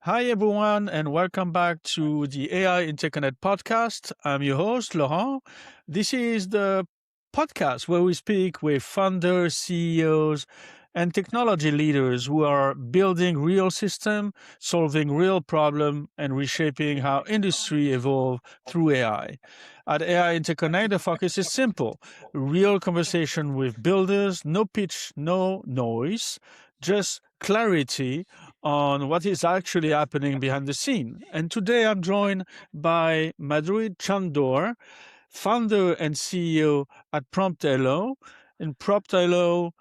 Hi, everyone, and welcome back to the AI InterConnect podcast. I'm your host, Laurent. This is the podcast where we speak with founders, CEOs, and technology leaders who are building real system, solving real problem, and reshaping how industry evolve through AI. At AI InterConnect, the focus is simple: real conversation with builders, no pitch, no noise, just clarity on what is actually happening behind the scene. And today I'm joined by Madhuri Chandoor, founder and CEO at PromptHalo. And PromptHalo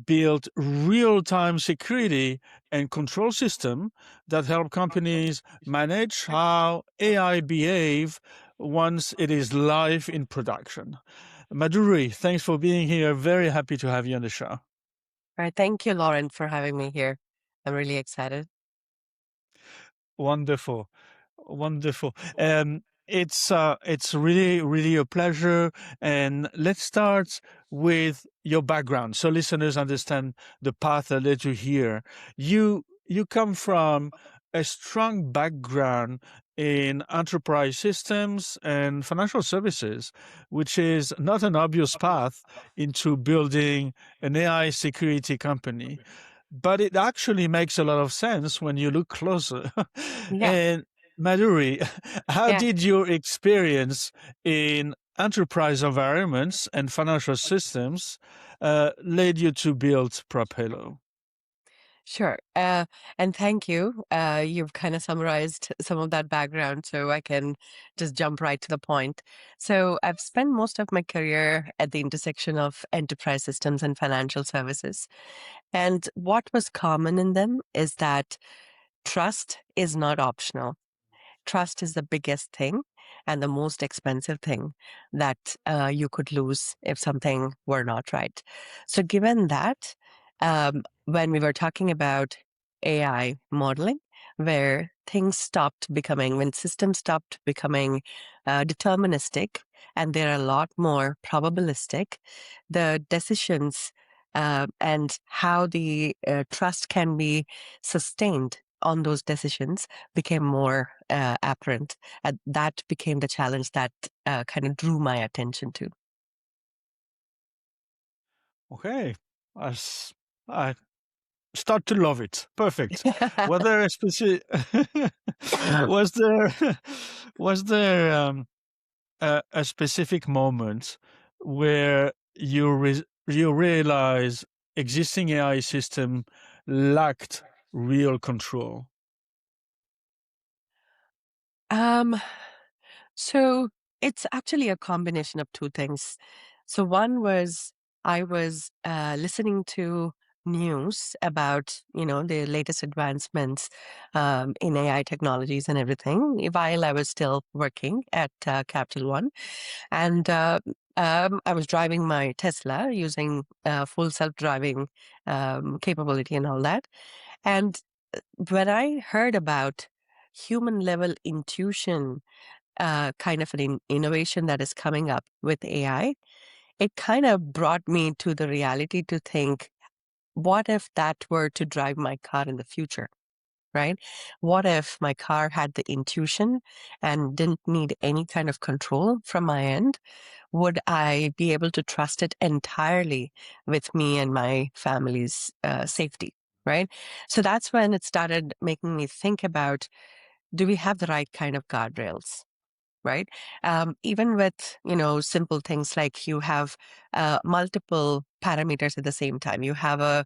built real-time security and control system that help companies manage how AI behave once it is live in production. Madhuri, thanks for being here. Very happy to have you on the show. All right. Thank you, Lauren, for having me here. I'm really excited. Wonderful. Wonderful. It's really a pleasure. And let's start with your background, so listeners understand the path that led you here. You come from a strong background in enterprise systems and financial services, which is not an obvious path into building an AI security company. But it actually makes a lot of sense when you look closer. Yeah. And Madhuri, how Yeah. did your experience in enterprise environments and financial systems led you to build ProPILO? Sure. And thank you. You've kind of summarized some of that background, so I can just jump right to the point. So, I've spent most of my career at the intersection of enterprise systems and financial services. And what was common in them is that trust is not optional. Trust is the biggest thing and the most expensive thing that you could lose if something were not right. So, given that, when we were talking about AI modeling, where things stopped becoming, when systems stopped becoming deterministic and they're a lot more probabilistic, the decisions and how the trust can be sustained on those decisions became more apparent. And that became the challenge that kind of drew my attention to. Okay, I start to love it. Perfect. Was there a specific? was there was there a specific moment where you realize existing AI system lacked real control? um, so it's actually a combination of two things. So one was I was listening to news about the latest advancements in AI technologies and everything while I was still working at Capital One. And I was driving my Tesla using full self-driving capability and all that. And when I heard about human level intuition, kind of an innovation that is coming up with AI, it kind of brought me to the reality to think, what if that were to drive my car in the future? Right? What if my car had the intuition and didn't need any kind of control from my end? Would I be able to trust it entirely with me and my family's safety? Right. So that's when it started making me think about, do we have the right kind of guardrails? Right. Even with, simple things like you have multiple parameters at the same time. You have a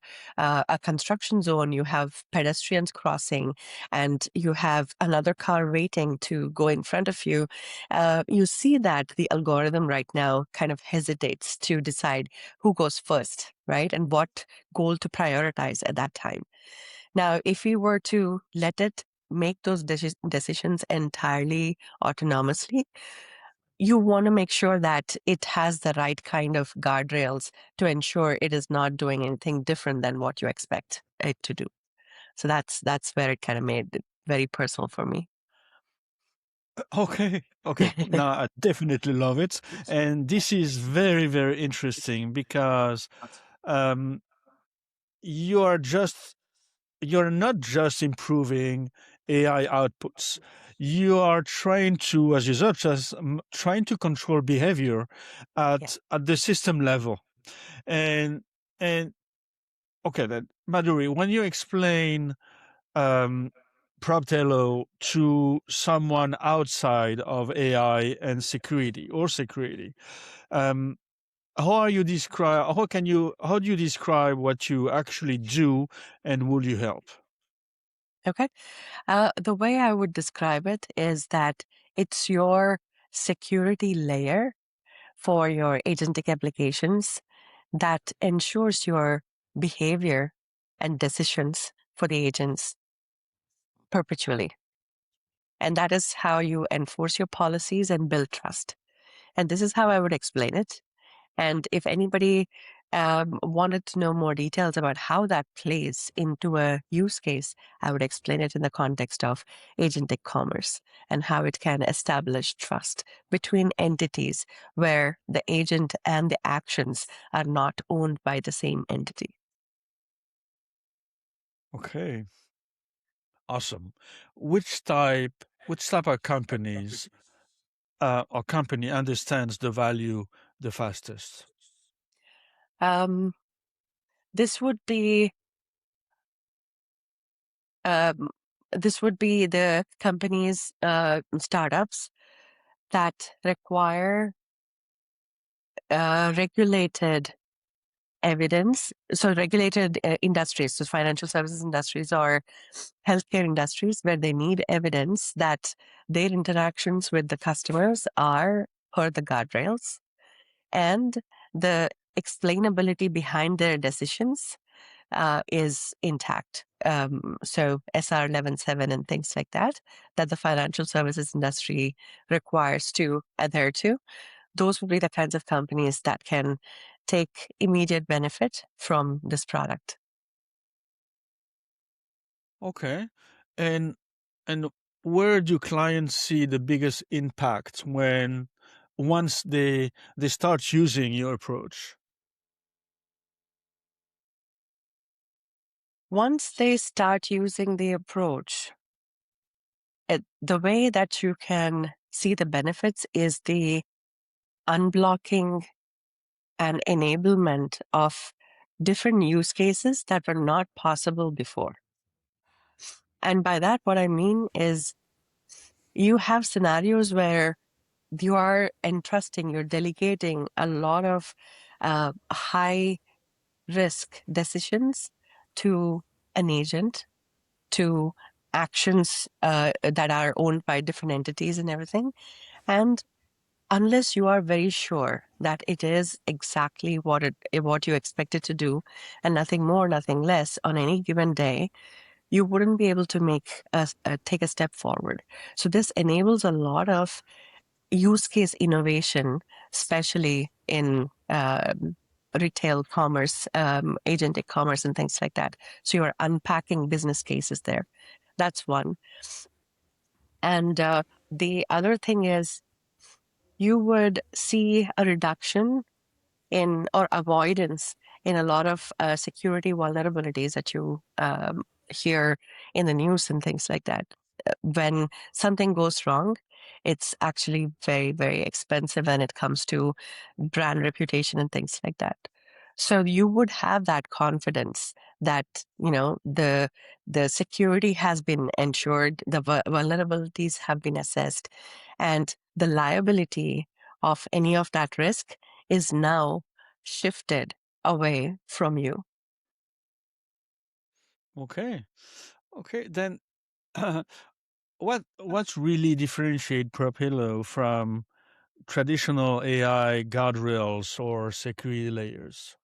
construction zone, you have pedestrians crossing, and you have another car waiting to go in front of you. You see that the algorithm right now kind of hesitates to decide who goes first, right? And what goal to prioritize at that time. Now, if we were to let it make those decisions entirely autonomously, you want to make sure that it has the right kind of guardrails to ensure it is not doing anything different than what you expect it to do. So that's where it kind of made it very personal for me. Okay, okay. Now I definitely love it, and this is very interesting because um, you are just you're not just improving AI outputs. You are trying to, as you said, trying to control behavior at the system level. And and okay, then Madhuri, when you explain um, PromptHalo to someone outside of AI and security, um, how do you describe what you actually do, and will you help? Okay. The way I would describe it is that it's your security layer for your agentic applications that ensures your behavior and decisions for the agents perpetually. And that is how you enforce your policies and build trust. And this is how I would explain it. And if anybody wanted to know more details about how that plays into a use case, I would explain it in the context of agentic commerce and how it can establish trust between entities where the agent and the actions are not owned by the same entity. Okay, awesome. Which type of companies or company understands the value the fastest? Um, this would be um, this would be the companies, startups that require regulated evidence. So regulated industries, so financial services industries or healthcare industries, where they need evidence that their interactions with the customers are per the guardrails and the explainability behind their decisions is intact. So SR 11.7 and things like that, that the financial services industry requires to adhere to. Those would be the kinds of companies that can take immediate benefit from this product. Okay, and and where do clients see the biggest impact once they start using your approach? Once they start using the approach, the way that you can see the benefits is the unblocking and enablement of different use cases that were not possible before. And by that, what I mean is you have scenarios where you are entrusting, you're delegating a lot of high risk decisions to an agent, to actions that are owned by different entities and everything. And unless you are very sure that it is exactly what you expect it to do and nothing more, nothing less on any given day, you wouldn't be able to take a step forward. So this enables a lot of use case innovation, especially in retail commerce, agentic commerce, and things like that. So you're unpacking business cases there. That's one. And the other thing is you would see a reduction in or avoidance in a lot of security vulnerabilities that you hear in the news and things like that. When something goes wrong, it's actually very, very expensive when it comes to brand reputation and things like that. So you would have that confidence that the security has been ensured, the vulnerabilities have been assessed, and the liability of any of that risk is now shifted away from you. Okay, okay, then what's really differentiate ProPILO from traditional AI guardrails or security layers?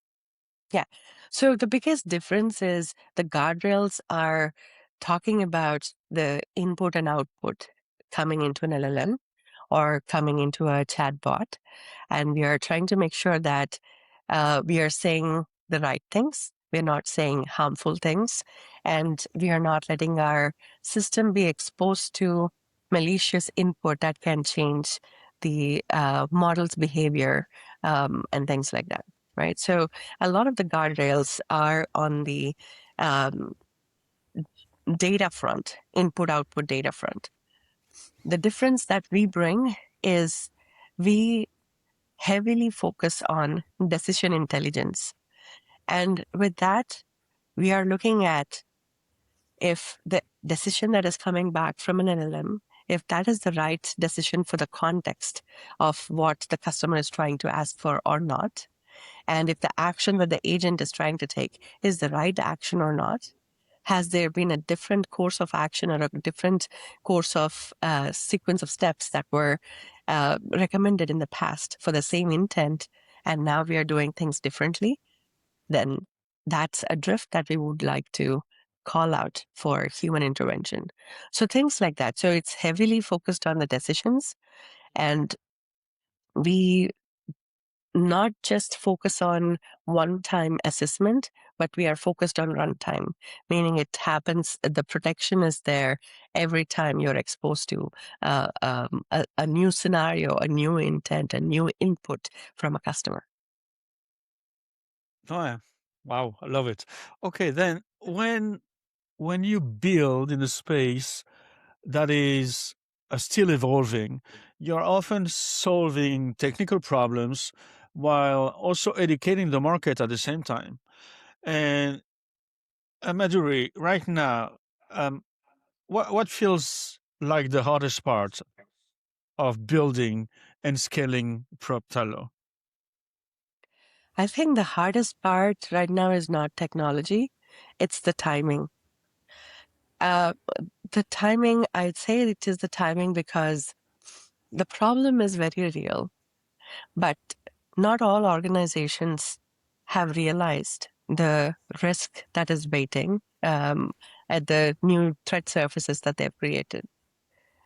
Yeah. So the biggest difference is the guardrails are talking about the input and output coming into an LLM or coming into a chatbot. And we are trying to make sure that we are saying the right things. We're not saying harmful things. And we are not letting our system be exposed to malicious input that can change the model's behavior and things like that. Right. So a lot of the guardrails are on the um, data front, input-output data front. The difference that we bring is we heavily focus on decision intelligence. And with that, we are looking at if the decision that is coming back from an LLM, if that is the right decision for the context of what the customer is trying to ask for or not, and if the action that the agent is trying to take is the right action or not. Has there been a different course of action or a different course of sequence of steps that were recommended in the past for the same intent, and now we are doing things differently? Then that's a drift that we would like to call out for human intervention. So things like that. So it's heavily focused on the decisions, and we not just focus on one-time assessment, but we are focused on runtime, meaning it happens, the protection is there every time you're exposed to a new scenario, a new intent, a new input from a customer. Oh, yeah. Wow, I love it. Okay, then when you build in a space that is still evolving, you're often solving technical problems while also educating the market at the same time. And Madhuri, right now, what feels like the hardest part of building and scaling ProPILO? I think the hardest part right now is not technology, it's the timing. The timing, I'd say it is the timing because the problem is very real, but not all organizations have realized the risk that is waiting at the new threat surfaces that they've created.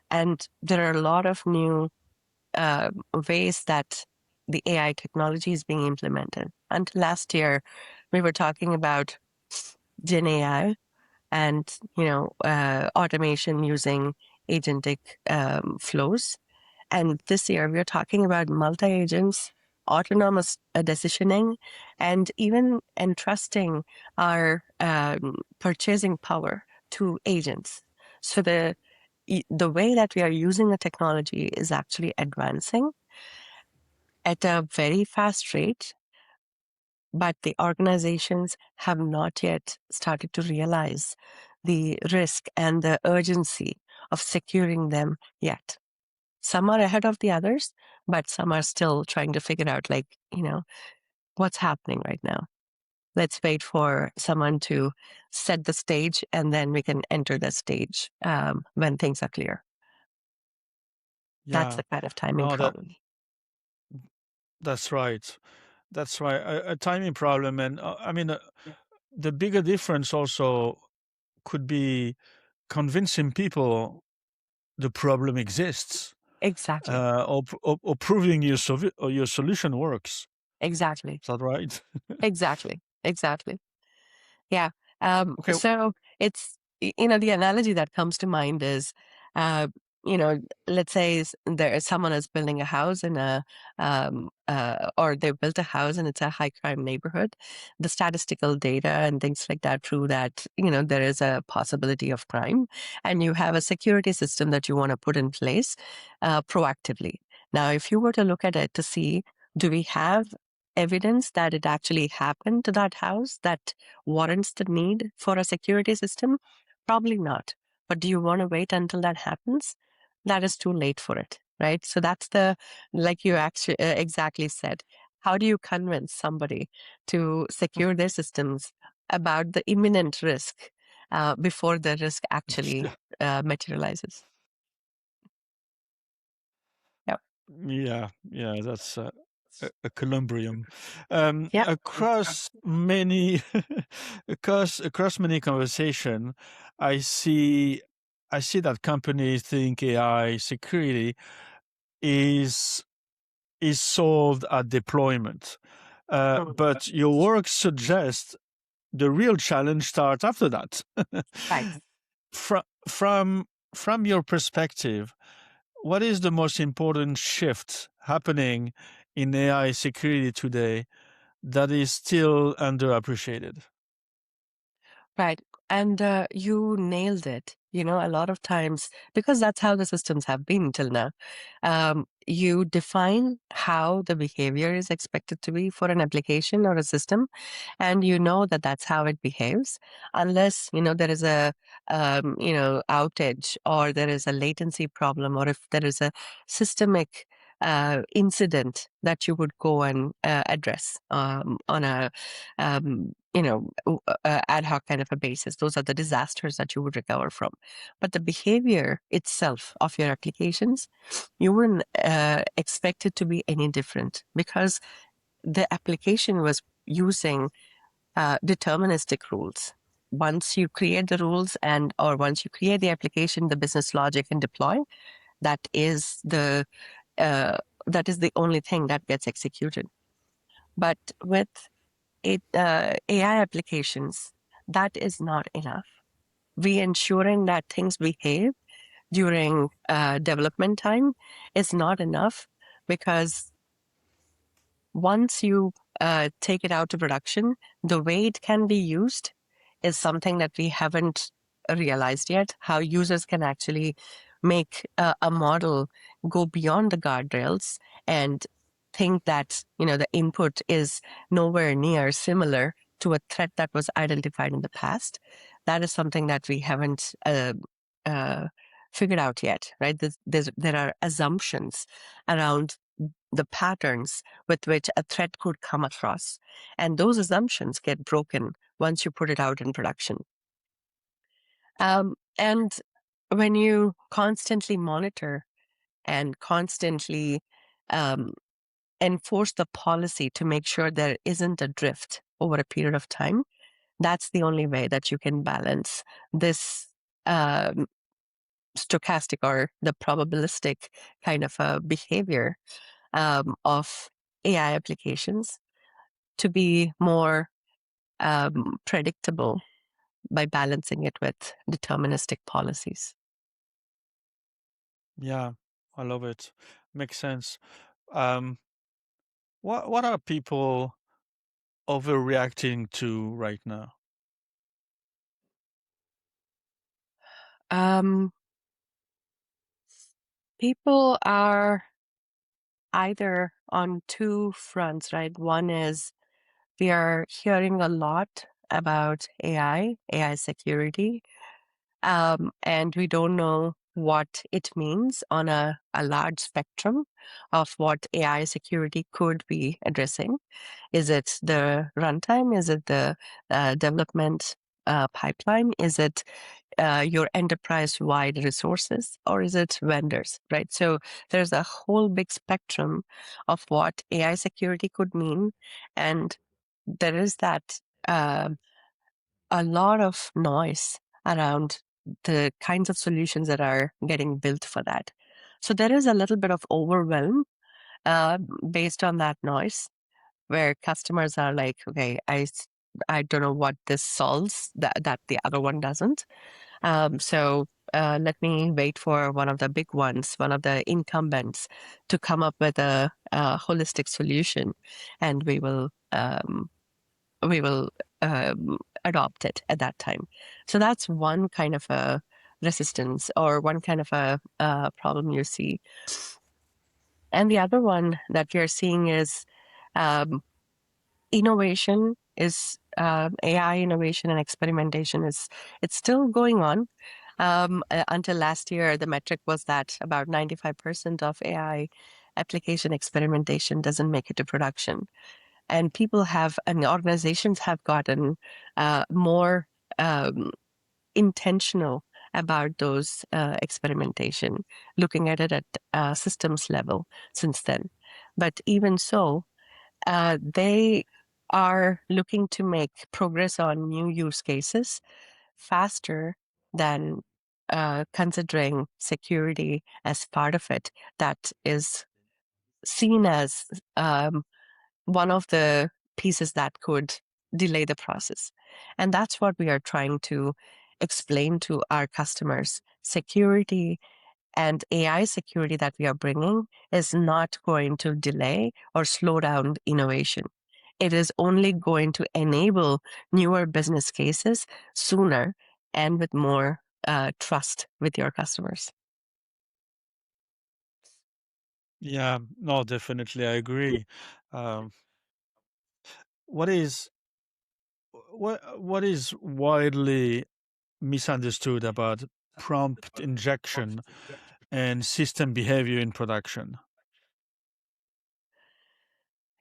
And there are a lot of new ways that the AI technology is being implemented. Until last year, we were talking about Gen AI and automation using agentic flows. And this year, we're talking about multi-agents, autonomous decisioning, and even entrusting our purchasing power to agents. So the way that we are using the technology is actually advancing at a very fast rate, but the organizations have not yet started to realize the risk and the urgency of securing them yet. Some are ahead of the others, but some are still trying to figure out, what's happening right now. Let's wait for someone to set the stage, and then we can enter the stage when things are clear. That's Yeah, the kind of timing no, problem. that's right. That's right. A timing problem, and I mean, the bigger difference also could be convincing people the problem exists, Exactly. or proving or your solution works. Exactly. Is that right? Exactly. Exactly. Yeah. Okay. So it's, the analogy that comes to mind is, uh, let's say there is someone is building a house in or they built a house and it's a high crime neighborhood. The statistical data and things like that prove that, there is a possibility of crime, and you have a security system that you want to put in place proactively. Now, if you were to look at it to see, do we have evidence that it actually happened to that house that warrants the need for a security system? Probably not. But do you want to wait until that happens? That is too late for it, right? So that's like you actually exactly said. How do you convince somebody to secure their systems about the imminent risk before the risk actually materializes? Yeah. Yeah, that's a columbrium. Yeah. Across many, across many conversation, I see, I see that companies think AI security is solved at deployment, but your work suggests the real challenge starts after that. Right. from from from your perspective, what is the most important shift happening in AI security today that is still underappreciated? Right. And you nailed it. You know, a lot of times, because that's how the systems have been till now, you define how the behavior is expected to be for an application or a system, and you know that that's how it behaves, unless, you know, there is a, outage, or there is a latency problem, or if there is a systemic incident that you would go and address on a ad hoc kind of a basis. Those are the disasters that you would recover from. But the behavior itself of your applications, you wouldn't expect it to be any different, because the application was using deterministic rules. Once you create the rules, or once you create the application, the business logic and deploy, that is the uh, only thing that gets executed. But with AI applications, that is not enough. Ensuring that things behave during development time is not enough, because once you take it out to production, the way it can be used is something that we haven't realized yet, how users can actually make a model go beyond the guardrails and think that, you know, the input is nowhere near similar to a threat that was identified in the past. That is something that we haven't figured out yet, right? There are assumptions around the patterns with which a threat could come across. And those assumptions get broken once you put it out in production. And when you constantly monitor and constantly enforce the policy to make sure there isn't a drift over a period of time, that's the only way that you can balance this stochastic, or the probabilistic kind of a behavior of AI applications, to be more predictable by balancing it with deterministic policies. Yeah, I love it. Makes sense. Um, what are people overreacting to right now? Um, People are either on two fronts, right? One is, we are hearing a lot about AI security, and we don't know what it means on a large spectrum of what AI security could be addressing. Is it the runtime? Is it the development pipeline? Is it your enterprise-wide resources, or is it vendors, right? So there's a whole big spectrum of what AI security could mean, and there is that a lot of noise around the kinds of solutions that are getting built for that. So there is a little bit of overwhelm uh, based on that noise, where customers are like, okay, I don't know what this solves that the other one doesn't. So let me wait for one of the big ones, one of the incumbents, to come up with a holistic solution, and we will adopt it at that time. So that's one kind of a resistance, or one kind of a problem you see. And the other one that we are seeing is um, innovation is AI innovation and experimentation it's still going on. Until last year, the metric was that about 95% of AI application experimentation doesn't make it to production. And organizations have gotten more intentional about those experimentation, looking at it at systems level since then. But even so, they are looking to make progress on new use cases faster than considering security as part of it. That is seen as one of the pieces that could delay the process. And that's what we are trying to explain to our customers. Security and AI security that we are bringing is not going to delay or slow down innovation. it is only going to enable newer business cases sooner and with more trust with your customers. Yeah, no, definitely, I agree. Um, what is what is widely misunderstood about prompt injection and system behavior in production?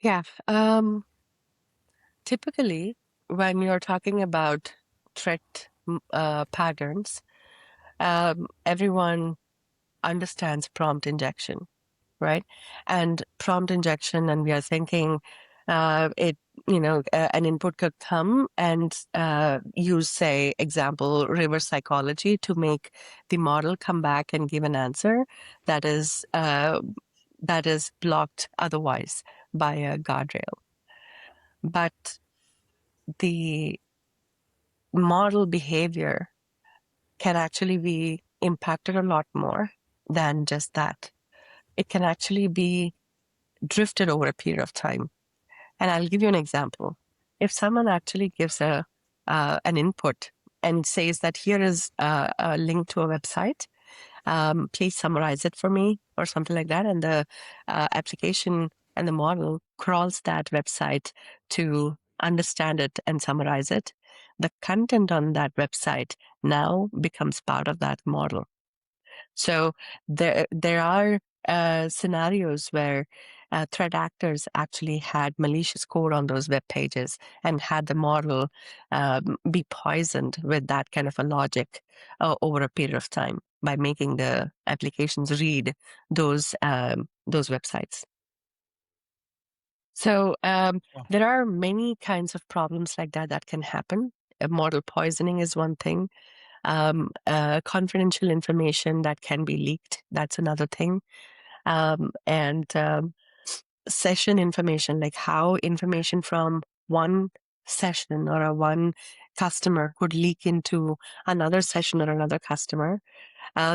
Yeah. Typically, when you're talking about threat patterns, everyone understands prompt injection, right? And prompt injection, and we are thinking an input could come and use, say, example, reverse psychology to make the model come back and give an answer that is blocked otherwise by a guardrail. But the model behavior can actually be impacted a lot more than just that. It can actually be drifted over a period of time. And I'll give you an example. If someone actually gives an input and says that here is a link to a website, please summarize it for me or something like that, and the application and the model crawls that website to understand it and summarize it, the content on that website now becomes part of that model. So there are scenarios where threat actors actually had malicious code on those web pages and had the model be poisoned with that kind of a logic over a period of time by making the applications read those websites. So Wow. there are many kinds of problems like that that can happen. Model poisoning is one thing. Confidential information that can be leaked, that's another thing. And session information, like how information from one session or one customer could leak into another session or another customer.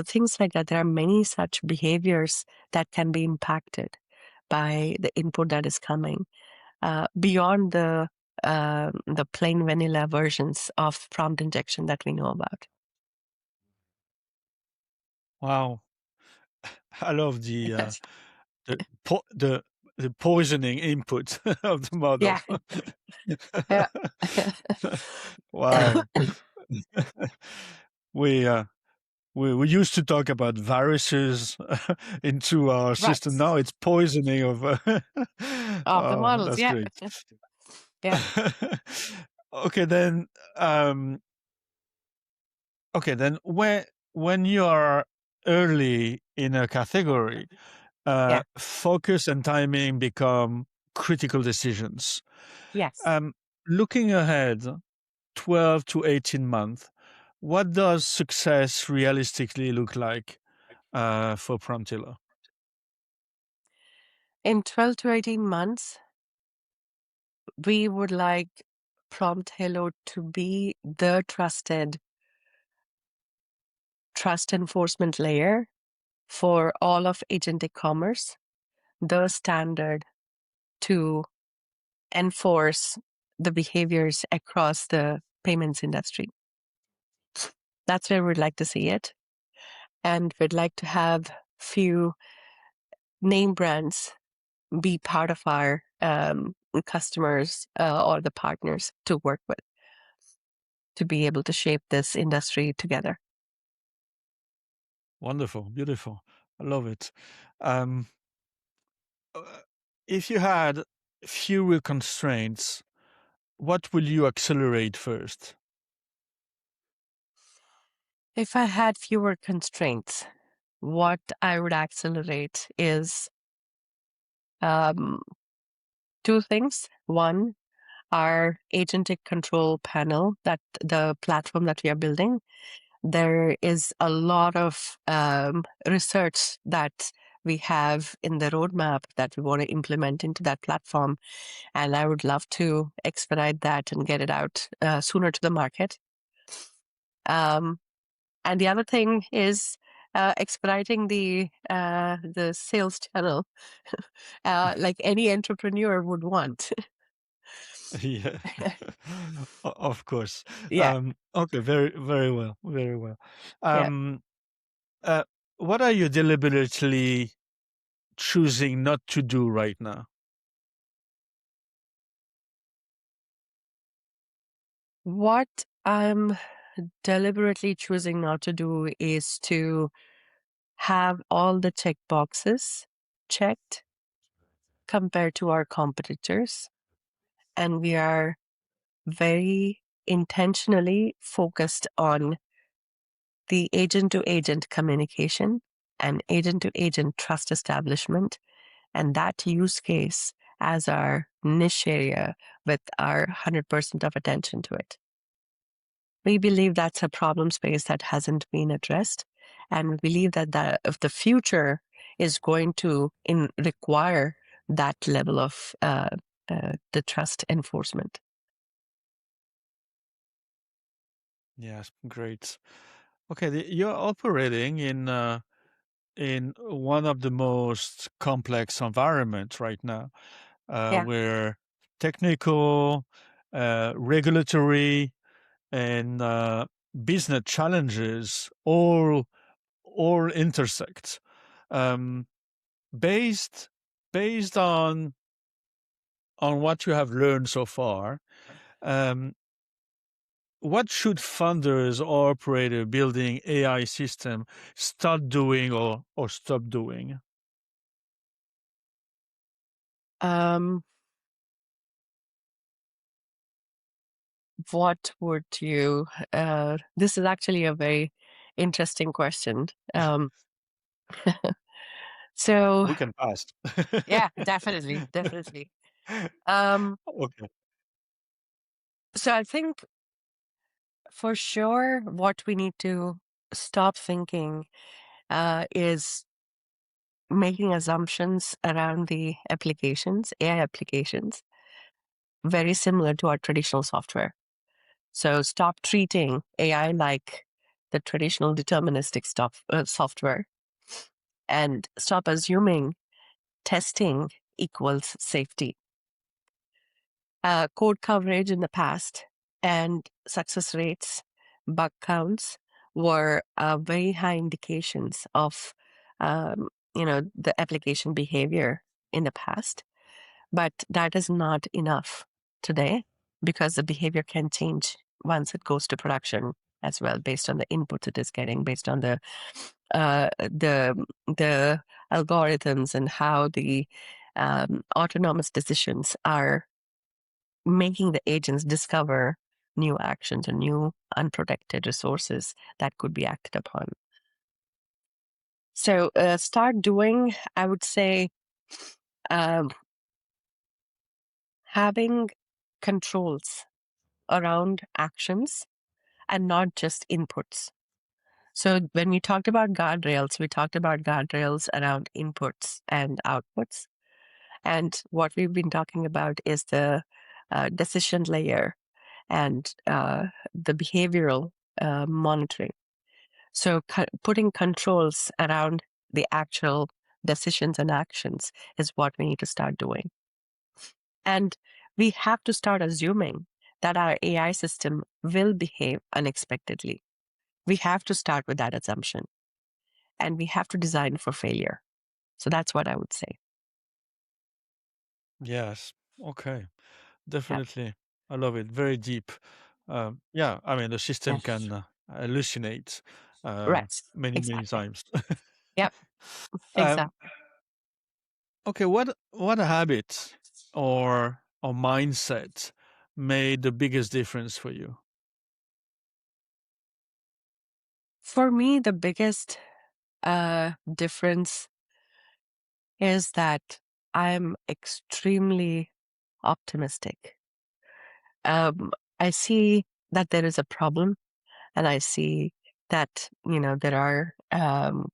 Things like that. There are many such behaviors that can be impacted by the input that is coming beyond the plain vanilla versions of prompt injection that we know about. Wow, I love the Yes. the po- the the poisoning input of the Yeah. model. Yeah. Wow. we uh, we used to talk about viruses into our system. Right. Now it's poisoning of. Of the Oh, models. that's Yeah. great. Yeah. Okay, then. Okay, then when you are early in a category, Yeah. focus and timing become critical decisions. Yes. Um, Looking ahead, 12 to 18 months, what does success realistically look like for PromptHalo? In 12 to 18 months, we would like PromptHalo to be the trust enforcement layer for all of agentic commerce, the standard to enforce the behaviors across the payments industry. That's where we'd like to see it. And we'd like to have few name brands be part of our customers or the partners to work with to be able to shape this industry together. Wonderful, beautiful. I love it. Um, uh, if you had fewer constraints, what will you accelerate first? If I had fewer constraints, what I would accelerate is um, two things. One, our agentic control panel, that the platform that we are building. There is a lot of research that we have in the roadmap that we want to implement into that platform. And I would love to expedite that and get it out sooner to the market. Um, and the other thing is expediting the sales channel, like any entrepreneur would want. Yeah. Of course. Yeah, Okay, very, very well, very well. yeah. Um, uh, what are you deliberately choosing not to do right now? What I'm deliberately choosing not to do is to have all the check boxes checked compared to our competitors. And we are very intentionally focused on the agent to agent communication and agent to agent trust establishment, and that use case as our niche area with our 100% of attention to it. We believe that's a problem space that hasn't been addressed, and we believe that if the future is going to require that level of the trust enforcement. Yes, great. Okay, you're operating in one of the most complex environments right now, Yeah. where technical, regulatory, and business challenges all intersect. Um, based based on what you have learned so far, um, what should funders or operator building AI system start doing or stop doing? Um, what would you? This is actually a very interesting question. So We can pass. yeah, definitely, definitely. Um, Okay. so I think for sure, what we need to stop thinking is making assumptions around the applications, AI applications, very similar to our traditional software. So stop treating AI like the traditional deterministic software, and stop assuming testing equals safety. Code coverage in the past and success rates, bug counts were very high indications of the application behavior in the past. But that is not enough today, because the behavior can change once it goes to production as well, based on the inputs it is getting, based on the algorithms and how the autonomous decisions are making the agents discover new actions or new unprotected resources that could be acted upon. So start doing, I would say, um, having controls around actions and not just inputs. So when we talked about guardrails around inputs and outputs. And what we've been talking about is the decision layer and the behavioral monitoring. So putting controls around the actual decisions and actions is what we need to start doing. And we have to start assuming that our AI system will behave unexpectedly. We have to start with that assumption, and we have to design for failure. So that's what I would say. Yes. Okay. Yeah. Definitely. I love it. Very deep. Yeah. I mean, the Yeah. system can hallucinate Right. many Exactly. times. Yep. um, Exactly. okay. What habit or mindset made the biggest difference for you? For me, the biggest difference is that I'm extremely optimistic. I see that there is a problem, and I see that there are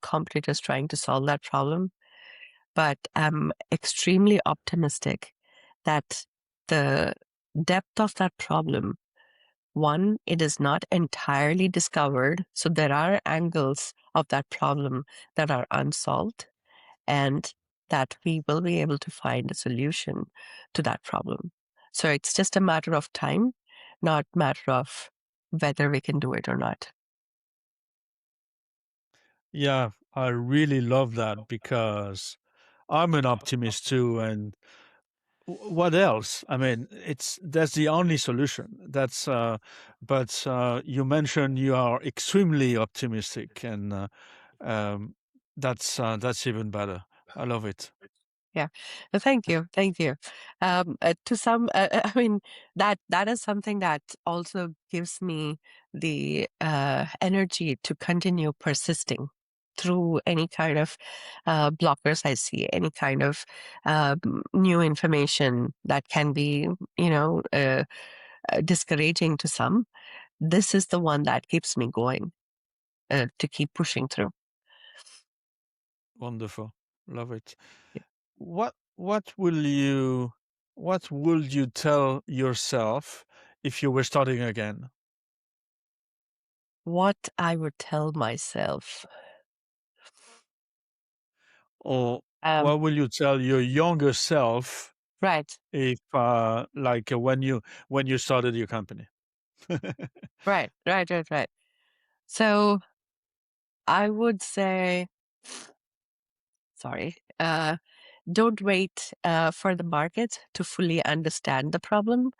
competitors trying to solve that problem. But I'm extremely optimistic that the depth of that problem, one, it is not entirely discovered. So there are angles of that problem that are unsolved, and that we will be able to find a solution to that problem. So it's just a matter of time, not matter of whether we can do it or not. Yeah, I really love that because I'm an optimist too. And what else? I mean, that's the only solution. But you mentioned you are extremely optimistic, and um, that's even better. I love it. Yeah. Thank you. Thank you. To some, I mean, that is something that also gives me the energy to continue persisting through any kind of blockers I see, any kind of new information that can be, discouraging to some. This is the one that keeps me going to keep pushing through. Wonderful, love it. Yeah. What would you tell yourself if you were starting again? What I would tell myself. Or Um, what will you tell your younger self right, if, like, when you started your company? right. So I would say, sorry, don't wait for the market to fully understand the problem.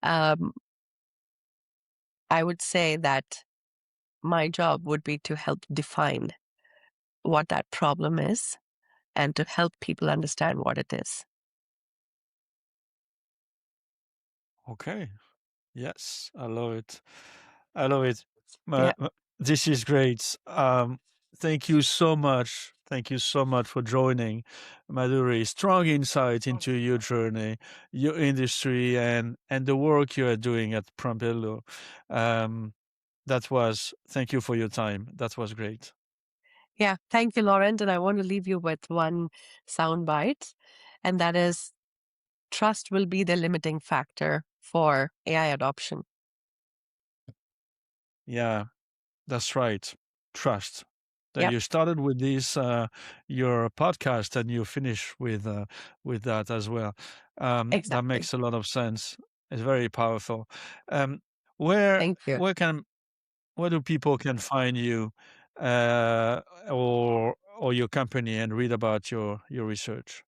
Um, I would say that my job would be to help define what that problem is and to help people understand what it is. Okay. Yes, I love it. I love it. Yeah, This is great. Thank you so much. Thank you so much for joining, Madhuri. Strong insight into your journey, your industry, and the work you are doing at PromptHalo. Um, Thank you for your time. That was great. yeah. Thank you, Laurent. And I want to leave you with one sound bite, and that is trust will be the limiting factor for AI adoption. Yeah, that's right. Trust. That Yep, you started with this your podcast and you finish with that as well. That exactly. makes a lot of sense. It's very powerful. Um, where Thank you. where can where do people can find you uh, or your company and read about your research?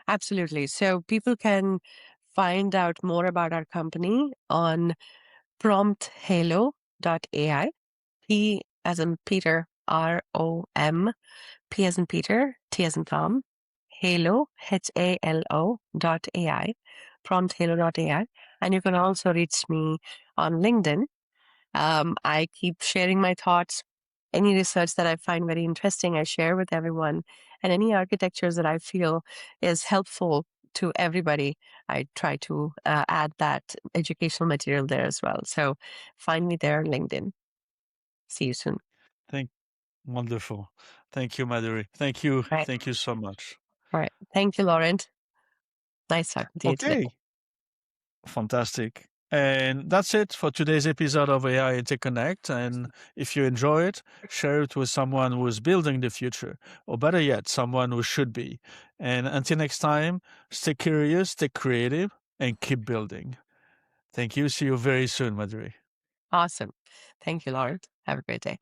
Absolutely. So people can find out more about our company on PromptHalo.ai. P as in Peter, ROM, P as in Peter, T as in Tom, Halo, HALO dot AI, PromptHalo.ai. And you can also reach me on LinkedIn. I keep sharing my thoughts. Any research that I find very interesting, I share with everyone. And any architectures that I feel is helpful to everybody, I try to add that educational material there as well. So find me there on LinkedIn. See you soon. Thank Wonderful. Thank you, Madhuri. Thank you. Right. Thank you so much. All right. Thank you, Laurent. Nice talking to you today. Okay. Fantastic. And that's it for today's episode of AI InterConnect. And if you enjoy it, share it with someone who is building the future, or better yet, someone who should be. And until next time, stay curious, stay creative, and keep building. Thank you. See you very soon, Madhuri. Awesome. Thank you, Laurent. Have a great day.